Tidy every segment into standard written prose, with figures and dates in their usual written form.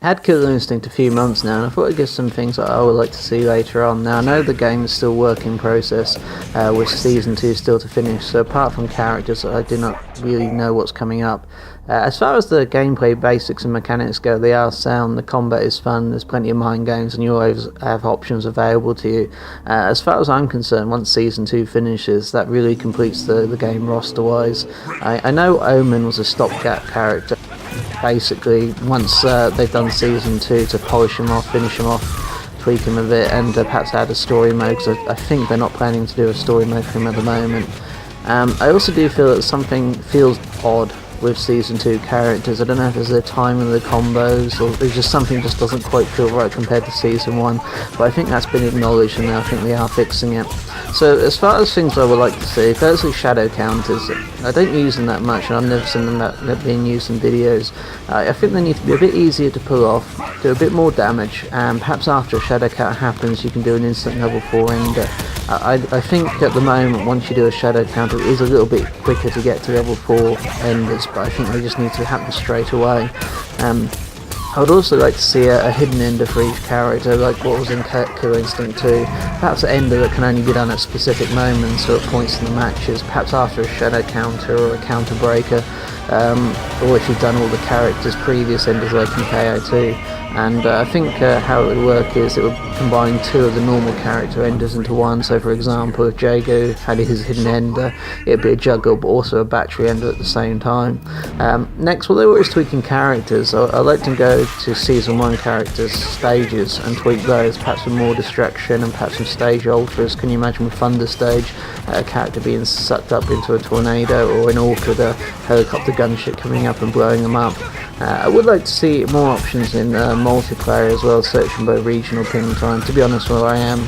had Killer Instinct a few months now, and I thought I'd give some things that I would like to see later on. Now, I know the game is still work in process, with Season 2 still to finish, so apart from characters, I do not really know what's coming up. As far as the gameplay basics and mechanics go, they are sound, the combat is fun, there's plenty of mind games, and you always have options available to you. As far as I'm concerned, once Season 2 finishes, that really completes the game roster-wise. I know Omen was a stopgap character, basically, once they've done Season 2 to polish him off, finish him off, tweak him a bit, and perhaps add a story mode, because I think they're not planning to do a story mode for him at the moment. I also do feel that something feels odd with Season 2 characters. I don't know if it's the time of the combos, or there's just something just doesn't quite feel right compared to Season 1, but I think that's been acknowledged and I think they are fixing it. So as far as things I would like to see, firstly shadow counters. I don't use them that much, and I've never seen them being used in videos. I think they need to be a bit easier to pull off, do a bit more damage, and perhaps after a shadow count happens you can do an instant level 4 ender. I think at the moment, once you do a shadow counter, it is a little bit quicker to get to level 4 enders, but I think they just need to happen straight away. I would also like to see a hidden ender for each character, like what was in Killer Instinct 2. Perhaps an ender that can only be done at specific moments or at points in the matches, perhaps after a shadow counter or a counter breaker, or if you've done all the characters' previous enders like in KO2. And I think how it would work is it would combine 2 of the normal character enders into one. So for example, if Jago had his hidden ender, it'd be a juggle but also a battery ender at the same time. Next, while they were always tweaking characters, I like to go to Season 1 characters' stages and tweak those, perhaps with more distraction and perhaps some stage alters. Can you imagine with Thunder Stage, a character being sucked up into a tornado, or in Orchid, a helicopter gunship coming up and blowing them up. I would like to see more options in multiplayer as well, searching by regional ping time. To be honest, where I am,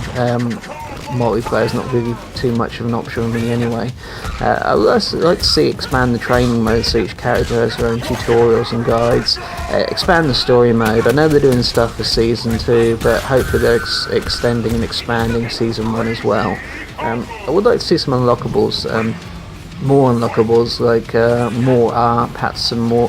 multiplayer is not really too much of an option for me anyway. I would also like to see expand the training mode so each character has their own tutorials and guides. Expand the story mode. I know they're doing stuff for Season 2, but hopefully they're extending and expanding Season 1 as well. I would like to see some unlockables. More unlockables, like more art, perhaps some more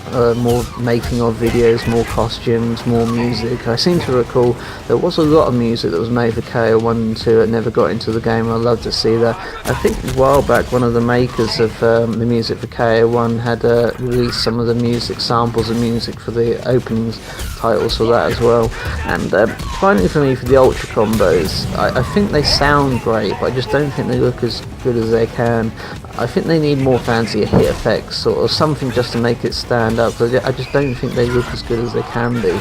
making of videos, more costumes, more music. I seem to recall there was a lot of music that was made for KO1 and 2 that never got into the game. I'd love to see that. I think a while back one of the makers of the music for KO1 had released some of the music, samples of music for the opening titles for that as well. And finally for me, for the ultra combos, I think they sound great, but I just don't think they look as good as they can. I think they need more fancy hit effects or something just to make it stand up. I just don't think they look as good as they can be.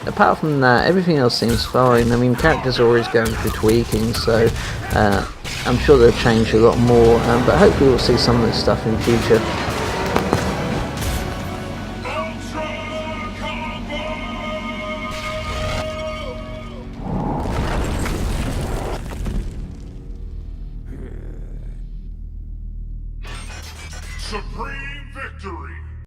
Apart from that, everything else seems fine. I mean, characters are always going through tweaking, so I'm sure they'll change a lot more, but hopefully we'll see some of this stuff in future.